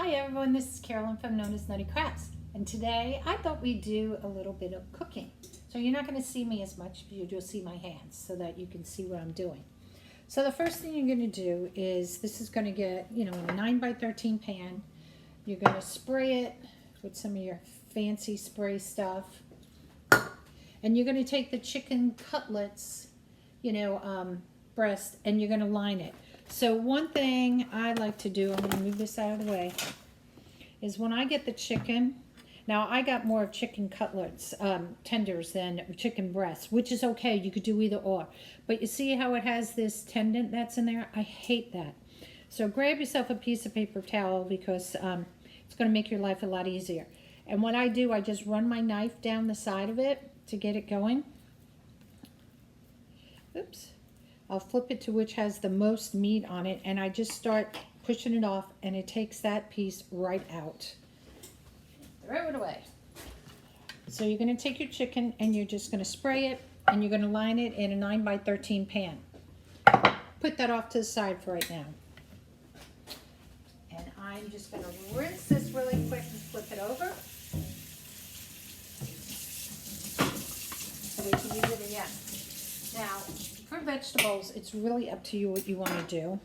Hi everyone, this is Carolynne from Known as Nutty Crafts, and today I thought we'd do a little bit of cooking. So you're not going to see me as much, but you'll see my hands so that you can see what I'm doing. So the first thing you're going to do is, this is going to get, in a 9x13 pan. You're going to spray it with some of your fancy spray stuff. And you're going to take the chicken cutlets, breast, and you're going to line it. So one thing I like to do, I'm going to move this out of the way, is when I get the chicken, now I got more chicken cutlets, tenders than chicken breasts, which is okay. You could do either or. But you see how it has this tendon that's in there? I hate that. So grab yourself a piece of paper towel because it's going to make your life a lot easier. And what I do, I just run my knife down the side of it to get it going. Oops. I'll flip it to which has the most meat on it, and I just start pushing it off, and it takes that piece right out. Throw it away. So you're going to take your chicken, and you're just going to spray it, and you're going to line it in a 9x13 pan. Put that off to the side for right now. And I'm just going to rinse this really quick and flip it over. So we can use it again. Now, for vegetables, it's really up to you what you want to do.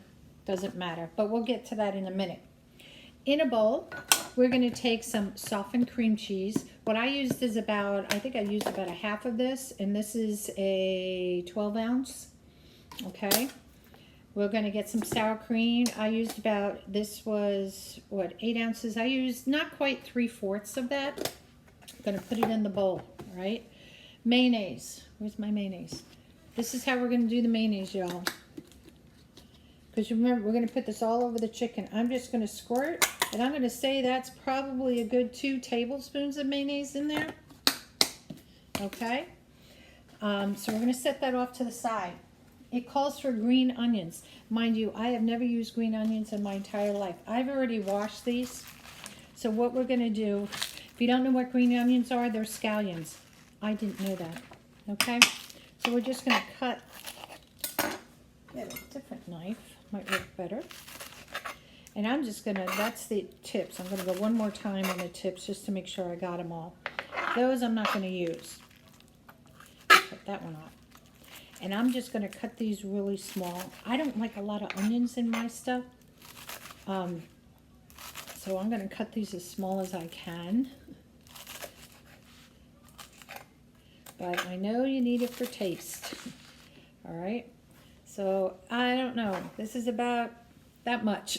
Doesn't matter, but we'll get to that in a minute. In a bowl, we're going to take some softened cream cheese. What I used is I think I used about a half of this, and this is a 12 ounce. Okay. We're going to get some sour cream. I used this was, 8 ounces? I used not quite 3/4 of that. I'm going to put it in the bowl, all right? Mayonnaise. Where's my mayonnaise? This is how we're going to do the mayonnaise, y'all. Because remember, we're going to put this all over the chicken. I'm just going to squirt, and I'm going to say that's probably a good 2 tablespoons of mayonnaise in there. Okay? So we're going to set that off to the side. It calls for green onions. Mind you, I have never used green onions in my entire life. I've already washed these. So what we're going to do, if you don't know what green onions are, they're scallions. I didn't know that. Okay? So we're just going to cut, get a different knife, might work better. And I'm just going to, that's the tips. I'm going to go one more time on the tips just to make sure I got them all. Those I'm not going to use. Cut that one off. And I'm just going to cut these really small. I don't like a lot of onions in my stuff. So I'm going to cut these as small as I can. But I know you need it for taste. All right. So I don't know. This is about that much.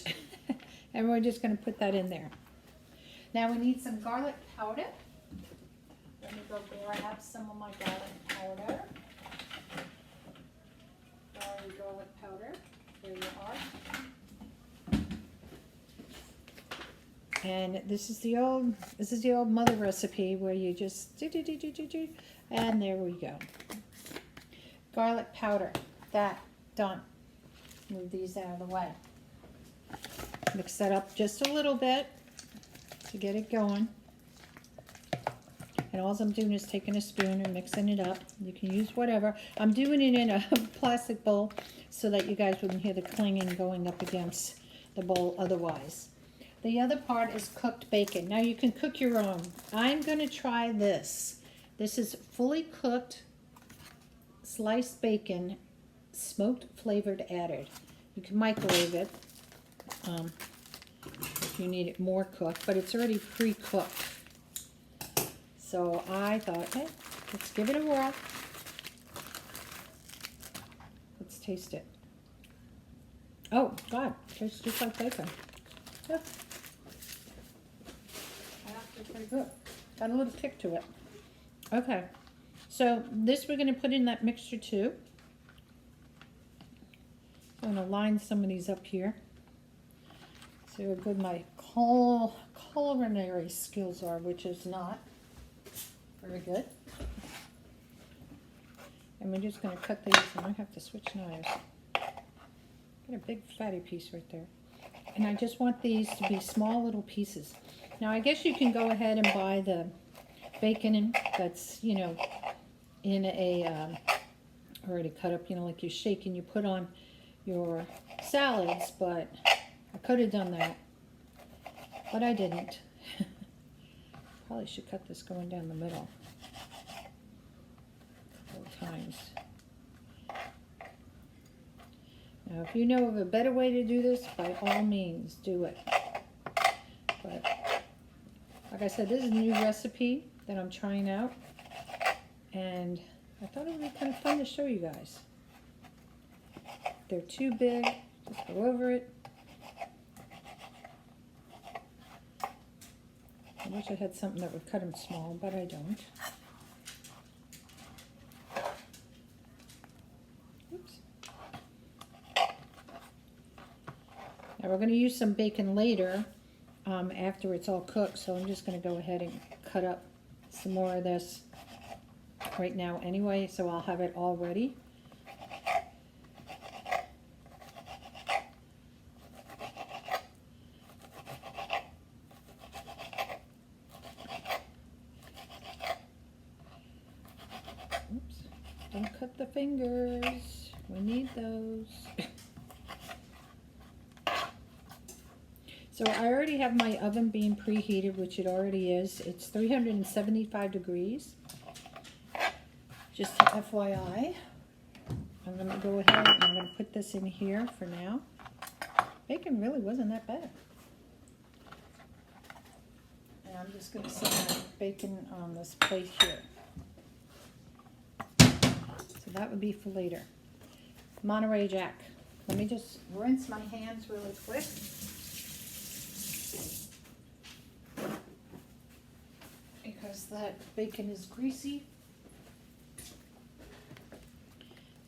And we're just going to put that in there. Now we need some garlic powder. Let me go grab some of my garlic powder. Garlic powder. There you are. And this is the old mother recipe where you just do. And there we go. Garlic powder. That. Done. Move these out of the way. Mix that up just a little bit to get it going. And all I'm doing is taking a spoon and mixing it up. You can use whatever. I'm doing it in a plastic bowl so that you guys wouldn't hear the clanging going up against the bowl otherwise. The other part is cooked bacon. Now you can cook your own. I'm going to try this. This is fully cooked sliced bacon, smoked flavored added. You can microwave it if you need it more cooked, but it's already pre-cooked. So I thought, hey, let's give it a whirl. Let's taste it. Oh, God, it tastes just like bacon. Yeah. That's pretty good. Got a little kick to it. Okay, so this we're going to put in that mixture too. I'm going to line some of these up here. See how good my culinary skills are, which is not very good. And we're just going to cut these, and I have to switch knives. Got a big fatty piece right there. And I just want these to be small little pieces. Now I guess you can go ahead and buy the bacon that's, in a already cut up, like you shake and you put on your salads, but I could have done that. but I didn't. Probably should cut this going down the middle. 4 times. Now, if you know of a better way to do this, by all means, do it. But, like I said, this is a new recipe that I'm trying out. And I thought it would be kind of fun to show you guys. If they're too big, just go over it. I wish I had something that would cut them small, but I don't. Oops. Now we're going to use some bacon later after it's all cooked, so I'm just going to go ahead and cut up some more of this right now anyway, so I'll have it all ready. Oops, don't cut the fingers. We need those. So I already have my oven being preheated, which it already is. It's 375 degrees. Just FYI. I'm going to go ahead and I'm going to put this in here for now. Bacon really wasn't that bad. And I'm just going to set my bacon on this plate here. So that would be for later. Monterey Jack. Let me just rinse my hands really quick. Because that bacon is greasy.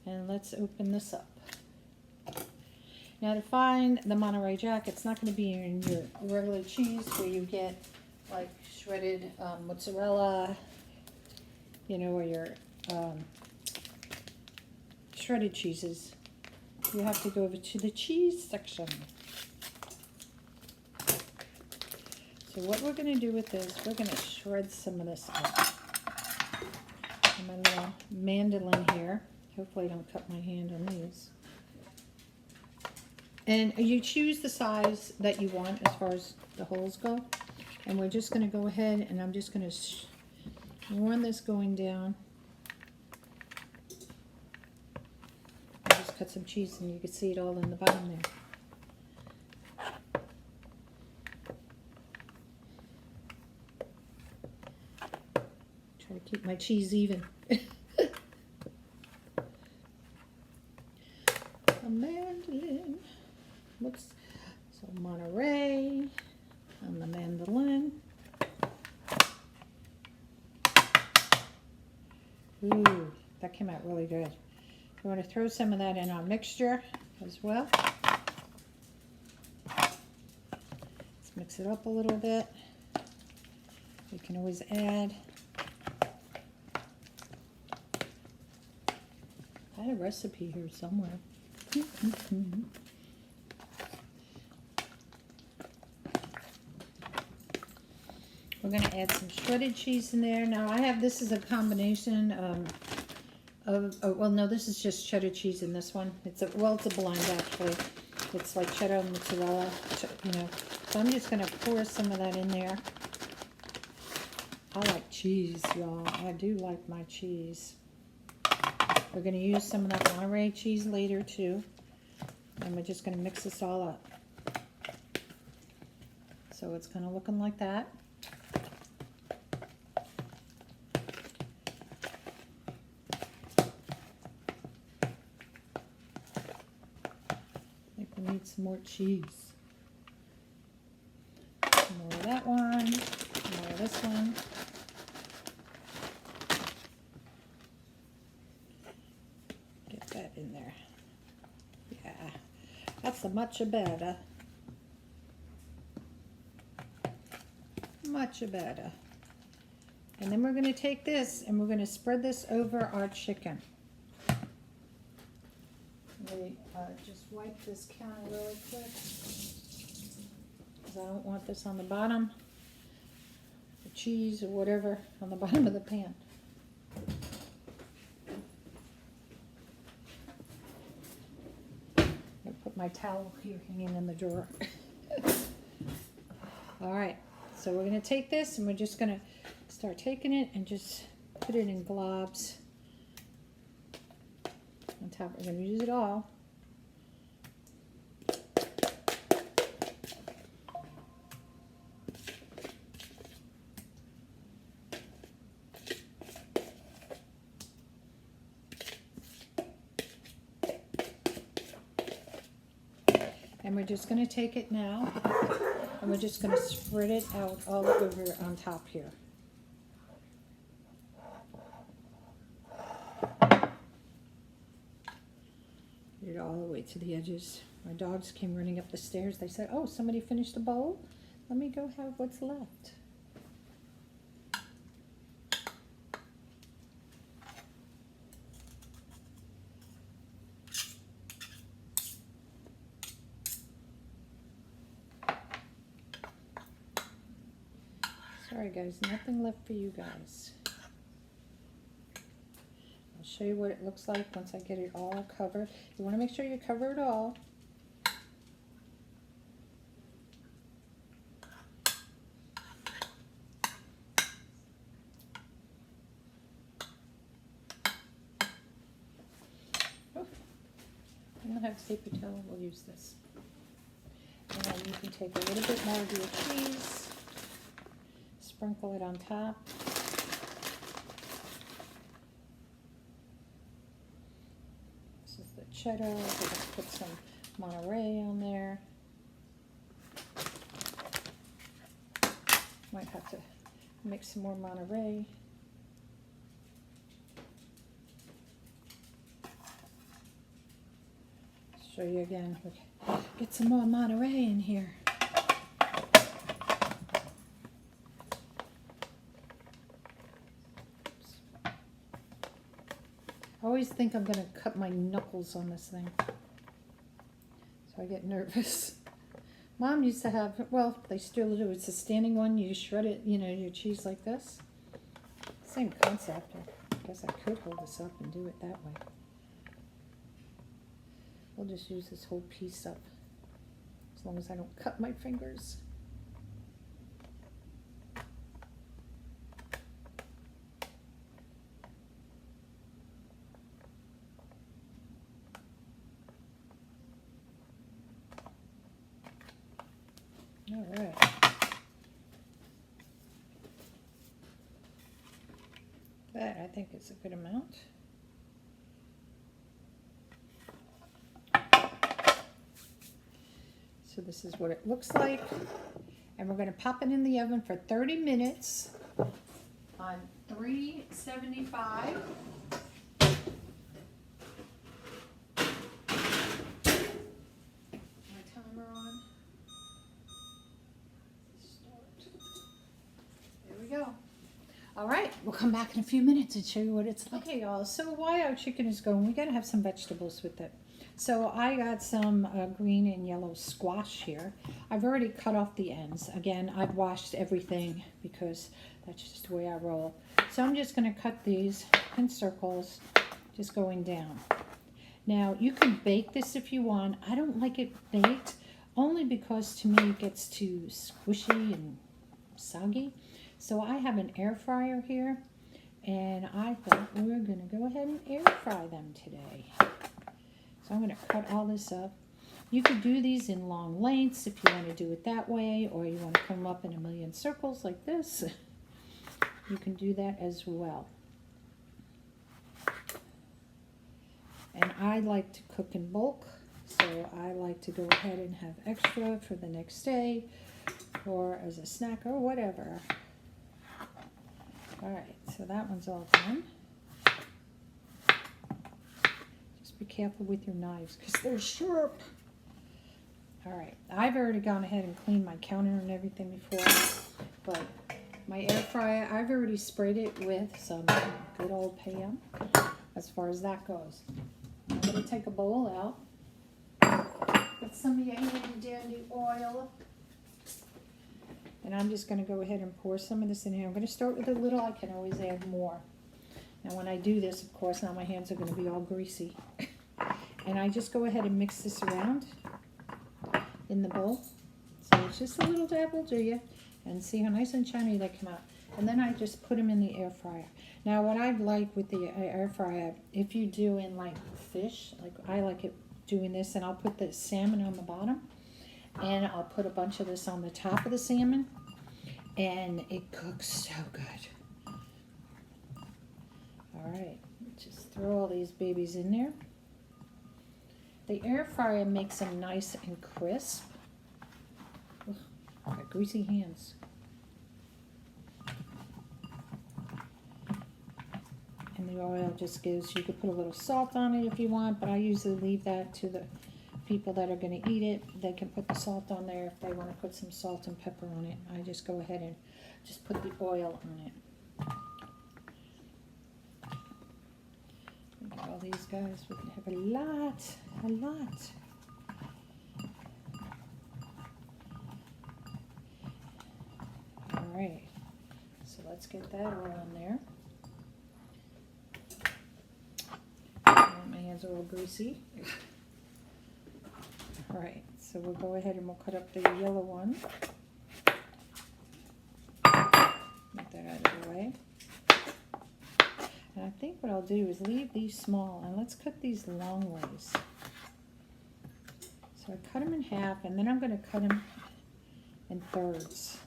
And let's open this up. Now to find the Monterey Jack, it's not going to be in your regular cheese where you get like shredded mozzarella, you know, or your shredded cheeses. You have to go over to the cheese section. So what we're going to do with this, we're going to shred some of this up. And my little mandolin here. Hopefully I don't cut my hand on these. And you choose the size that you want as far as the holes go. And we're just going to go ahead and I'm just going to run this going down. I just cut some cheese and you can see it all in the bottom there. Try to keep my cheese even. A mandolin. Whoops. So Monterey on the mandolin. Ooh, that came out really good. We want to throw some of that in our mixture as well. Let's mix it up a little bit. We can always add. I had a recipe here somewhere. We're going to add some shredded cheese in there. Now I have, this is a combination well no, this is just cheddar cheese in this one. It's a blend actually. It's like cheddar and mozzarella, you know. So I'm just going to pour some of that in there. I like cheese, y'all. I do like my cheese. We're going to use some of that Monterey cheese later too. And we're just going to mix this all up. So it's kind of looking like that. I think we need some more cheese. Some more of that one, more of this one. That in there. Yeah, that's a much better. Much better. And then we're going to take this and we're going to spread this over our chicken. Let me just wipe this counter really quick because I don't want this on the bottom, the cheese or whatever on the bottom of the pan. Put my towel here hanging in the drawer. All right, so we're gonna take this and we're just gonna start taking it and just put it in globs on top. We're gonna use it all. And we're just going to take it now, and we're just going to spread it out all over on top here. Get it all the way to the edges. My dogs came running up the stairs. They said, "Oh, somebody finished the bowl? Let me go have what's left." Sorry guys, nothing left for you guys. I'll show you what it looks like once I get it all covered. You want to make sure you cover it all. Oh, I don't have paper towel, we'll use this. And then you can take a little bit more of your cheese. Sprinkle it on top. This is the cheddar. We're going to put some Monterey on there. Might have to mix some more Monterey. Show you again. Get some more Monterey in here. I always think I'm going to cut my knuckles on this thing. So I get nervous. Mom used to have, well, they still do. It's a standing one. You shred it, you know, your cheese like this. Same concept. I guess I could hold this up and do it that way. We'll just use this whole piece up. As long as I don't cut my fingers. All right. That I think is a good amount. So this is what it looks like. And we're going to pop it in the oven for 30 minutes on 375. All right, we'll come back in a few minutes and show you what it's like. Okay, y'all, so while our chicken is going, we got to have some vegetables with it. So I got some green and yellow squash here. I've already cut off the ends. Again, I've washed everything because that's just the way I roll. So I'm just going to cut these in circles, just going down. Now, you can bake this if you want. I don't like it baked, only because to me it gets too squishy and soggy. So I have an air fryer here, and I thought we're going to go ahead and air fry them today. So I'm going to cut all this up. You could do these in long lengths if you want to do it that way, or you want to come up in a million circles like this. You can do that as well. And I like to cook in bulk, so I like to go ahead and have extra for the next day, or as a snack or whatever. All right, so that one's all done. Just be careful with your knives because they're sharp. All right, I've already gone ahead and cleaned my counter and everything before, but my air fryer, I've already sprayed it with some good old Pam as far as that goes. I'm going to take a bowl out, put some of your handy dandy oil. And I'm just going to go ahead and pour some of this in here. I'm going to start with a little. I can always add more. Now when I do this, of course, now my hands are going to be all greasy. And I just go ahead and mix this around in the bowl. So stage. Just a little dab will do you. And see how nice and shiny they come out. And then I just put them in the air fryer. Now what I like with the air fryer, if you do in like fish, like I like it doing this, and I'll put the salmon on the bottom. And I'll put a bunch of this on the top of the salmon. And it cooks so good. Alright, just throw all these babies in there. The air fryer makes them nice and crisp. Ugh, got greasy hands. And the oil just gives, you could put a little salt on it if you want, but I usually leave that to the people that are going to eat it. They can put the salt on there if they want to put some salt and pepper on it. I just go ahead and just put the oil on it. Look at all these guys. We're going to have a lot. All right. So let's get that oil in there. My hands are all greasy. All right. So we'll go ahead and we'll cut up the yellow one. Get that out of the way. And I think what I'll do is leave these small, and let's cut these long ways. So I cut them in half, and then I'm going to cut them in thirds.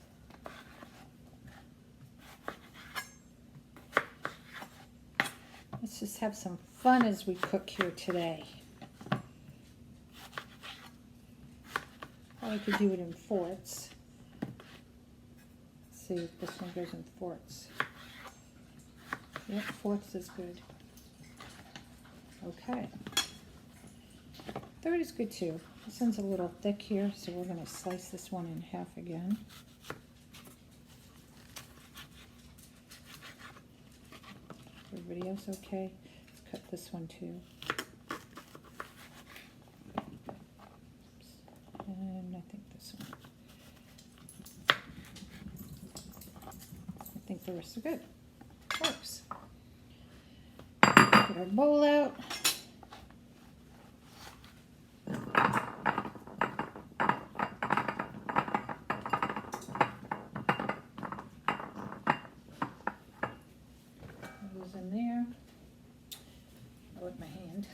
Let's just have some fun as we cook here today. Probably could do it in fourths. Let's see if this one goes in fourths. Yep, fourths is good. Okay. Third is good too. This one's a little thick here, so we're going to slice this one in half again. Everybody else okay? Let's cut this one too. Oops. And I think this one. I think the rest are good. Works. Get our bowl out. Those in there. With my hand.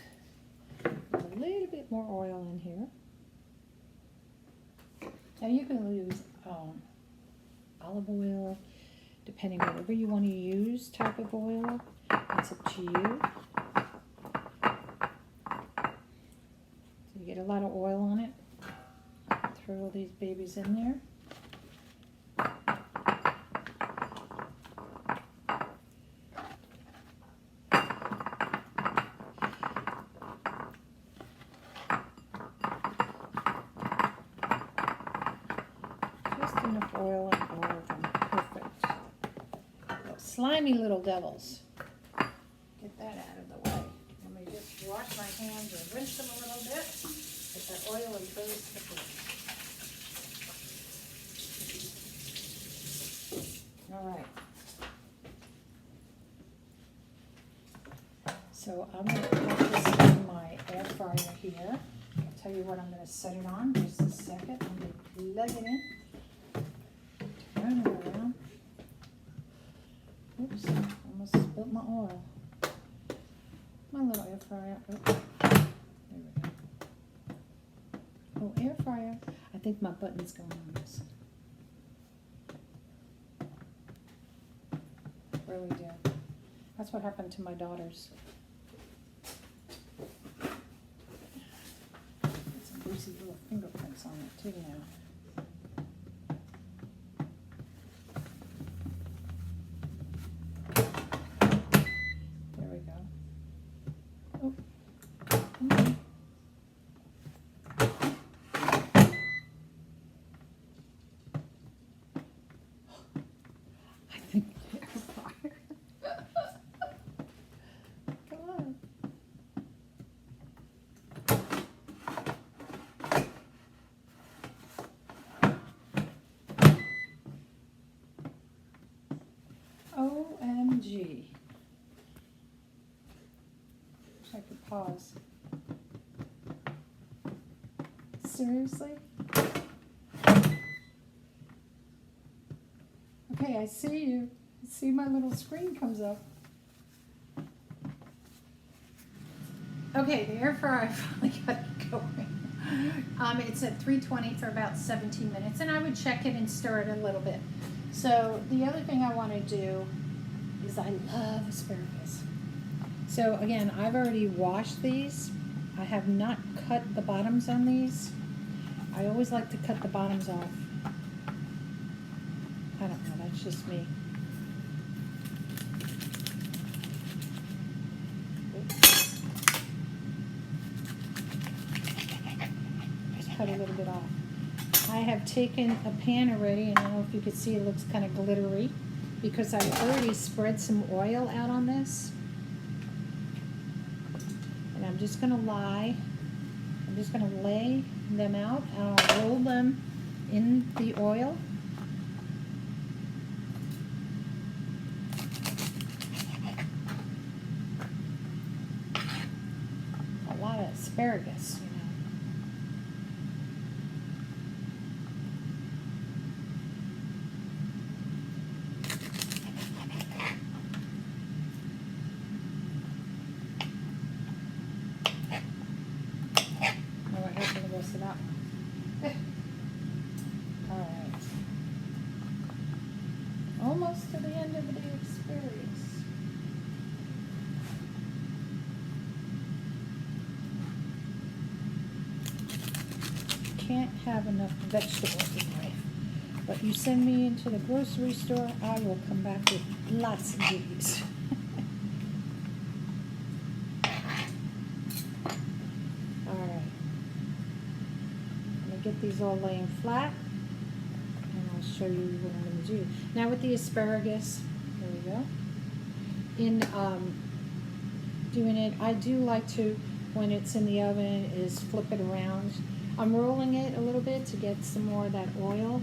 Put a little bit more oil in here. Now you can use olive oil, depending on whatever you want to use type of oil. It's up to you. So you get a lot of oil on it. Throw all these babies in there. Just enough oil in all of them. Perfect. Those slimy little devils. Get that out of the way. Let me just wash my hands and rinse them a little bit. But that oil is very sticky. All right. So I'm going to put this in my air fryer here. I'll tell you what I'm going to set it on. Just a second. I'm going to plug it in. Turn it around. Oops, almost spilled my oil. My little air fryer. Oh, there we go. Oh, air fryer. I think my button's going on this. Really do. That's what happened to my daughters. Got some greasy little fingerprints on it too now. OMG. Wish I could pause. Seriously? I see you. See, my little screen comes up. Okay, the air fryer finally got it going. It's at 320 for about 17 minutes, and I would check it and stir it a little bit. So the other thing I want to do is I love asparagus. So again, I've already washed these. I have not cut the bottoms on these. I always like to cut the bottoms off. I don't know, that's just me. Cut a little bit off. I have taken a pan already, and I don't know if you can see, it looks kind of glittery because I've already spread some oil out on this. And I'm just going to lay them out, and I'll roll them in the oil. A lot of asparagus. Alright. Almost to the end of the experience. Can't have enough vegetables in life. But you send me into the grocery store, I will come back with lots of goodies. Get these all laying flat, and I'll show you what I'm going to do. Now with the asparagus, there we go. In doing it, I do like to, when it's in the oven, is flip it around. I'm rolling it a little bit to get some more of that oil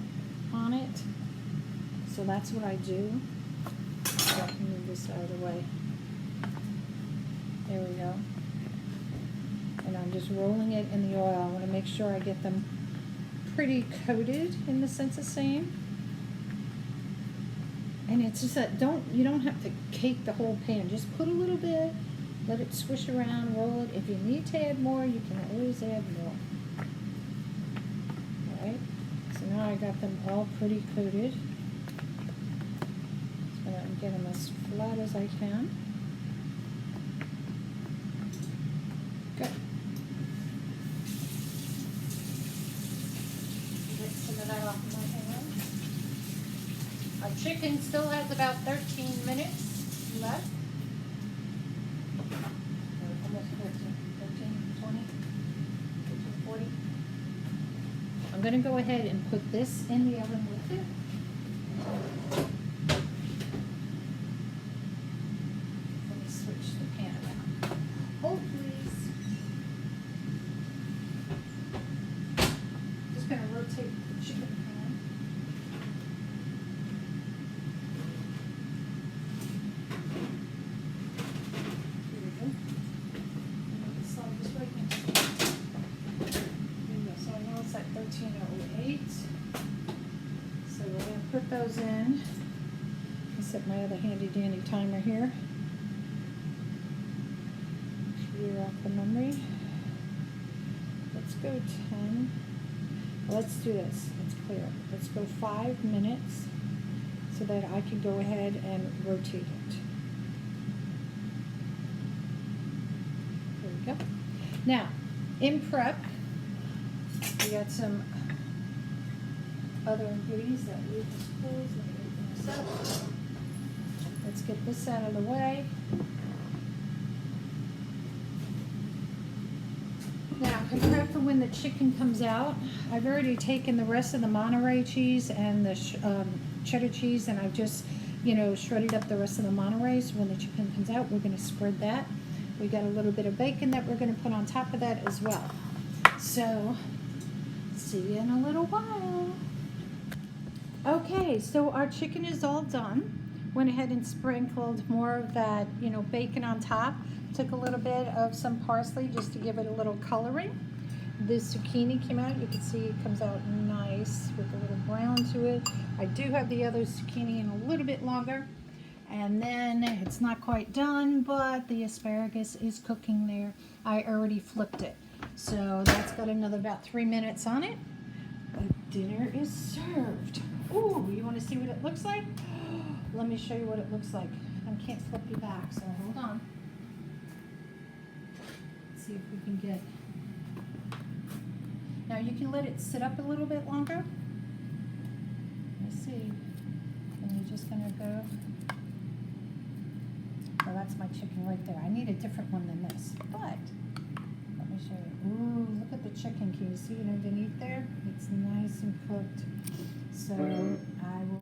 on it. So that's what I do. So I can move this out of the way. There we go. And I'm just rolling it in the oil. I want to make sure I get them pretty coated in the sense of saying. And it's just that you don't have to cake the whole pan. Just put a little bit, let it swish around, roll it. If you need to add more, you can always add more. Alright, so now I got them all pretty coated. So I'm going to get them as flat as I can. Good. Our chicken still has about 13 minutes left. Almost 14, 13, 20, 13, 40. I'm going to go ahead and put this in the oven with it. Let me switch the pan around. Hold please. Just going to rotate the chicken pan. Put those in. I'll set my other handy dandy timer here. Clear off the memory. Let's go 10. Let's do this. Let's clear it. Let's go 5 minutes so that I can go ahead and rotate it. There we go. Now, in prep, we got some other ingredients that we just close. Let's get this out of the way. Now, in prep for when the chicken comes out, I've already taken the rest of the Monterey cheese and the cheddar cheese, and I've just, shredded up the rest of the Monterey. So when the chicken comes out, we're going to spread that. We got a little bit of bacon that we're going to put on top of that as well. So, see you in a little while. Okay, so our chicken is all done. Went ahead and sprinkled more of that, bacon on top. Took a little bit of some parsley just to give it a little coloring. the zucchini came out. You can see it comes out nice with a little brown to it. I do have the other zucchini in a little bit longer. And then it's not quite done, but the asparagus is cooking there. I already flipped it. So that's got another about 3 minutes on it. But dinner is served. Ooh, you want to see what it looks like? Let me show you what it looks like. I can't flip you back, so hold on. Let's see if we can get. Now you can let it sit up a little bit longer. Let's see. And you're just gonna go. Oh, that's my chicken right there. I need a different one than this, but let me show you. Ooh, look at the chicken. Can you see it underneath there? It's nice and cooked. So I will.